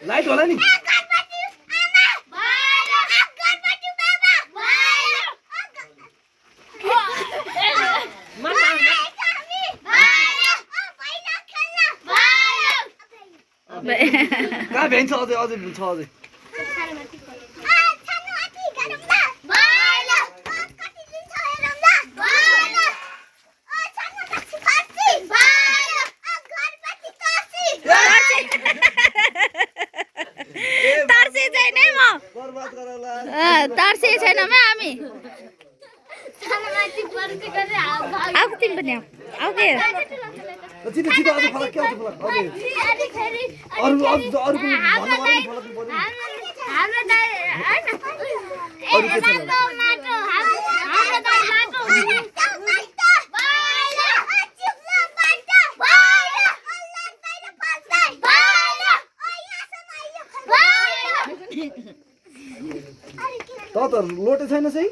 light होला नि कहाँ भेन्छ अझै अझै छ अझै तर्से छैन हामी आऊ तिमी पनि आऊ के छिटो छिटो अझै फलक के अझै फलक अझै अरु अरु अरु पनि भन्नु पर्यो फलक पनि त लोटे छैन चाहिँ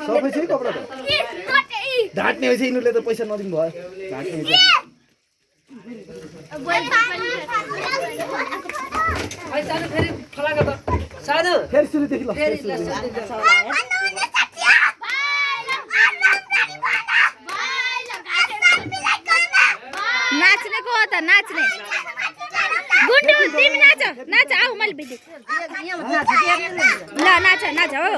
सबै चाहिँ कपडा त ढाट्ने হৈছে यिनीहरूले त पैसा नदिनु भयो ढाट्ने हुन्छ फेरि सुरुदेखि ल नाच्ने को हो त नाच्ने गुन्डु तिमी नाच नाच आऊ मैले बिदे ल नाच नाच हो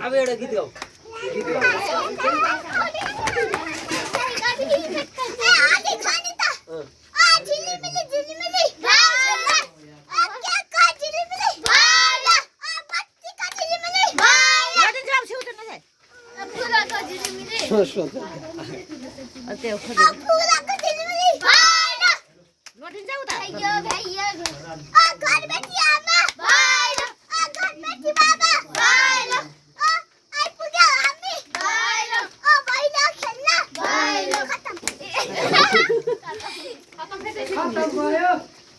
अब एउटा गीत गाऊ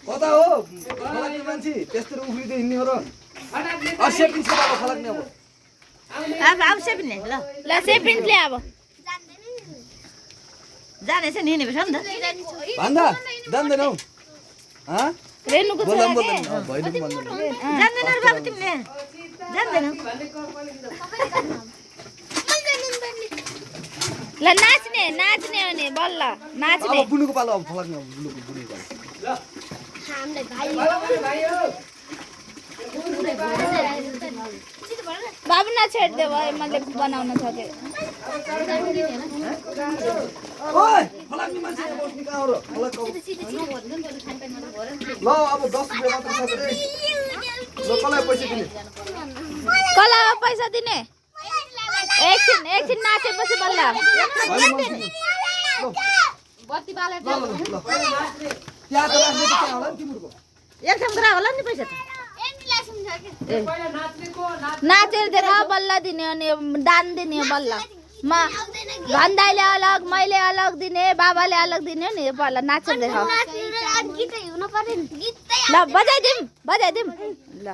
कता हो फलक मान्छे त्यस्तो उफ्रिँदै हिँड्ने हो र सेपिन सिकाएको फलक नि अब अब सेपिन ल ल सेपिन ले अब जाने छ नि नि भन्छ नि त भन्दा जान्दैनौ ह रेनुको छ बोल्दैन भइनु भन्दैन जान्दैन र बाबु तिमीले जान्दैनौ ल नाच्ने नाच्ने हो नि बल्ल नाच्ने अब बुनुको पालो अब फलक न बुनुको पालो ल हामीले भाइ हो बाबु नछेड दे भाइ मैले बनाउन सके ओइ फलक नि मान्छे बस्नु कहाँ हो र फलक ल अब 10 रुपैयाँ मात्र छ रे ल कसलाई पैसा दिने कसलाई पैसा दिने एकछिन नाचेपछि बल्ल बत्ती बाले त्यहाँ त राख्ने त त्यहाँ होला नि तिम्रो एकदम ग्रा होला नि पैसा त नाचेर देखा बल्ल दिने अनि दान दिने बल्ल म भन्दाले अलग मैले अलग दिने बाबाले अलग दिने नि बल्ल नाचेर देखा ल बजाइदिम ल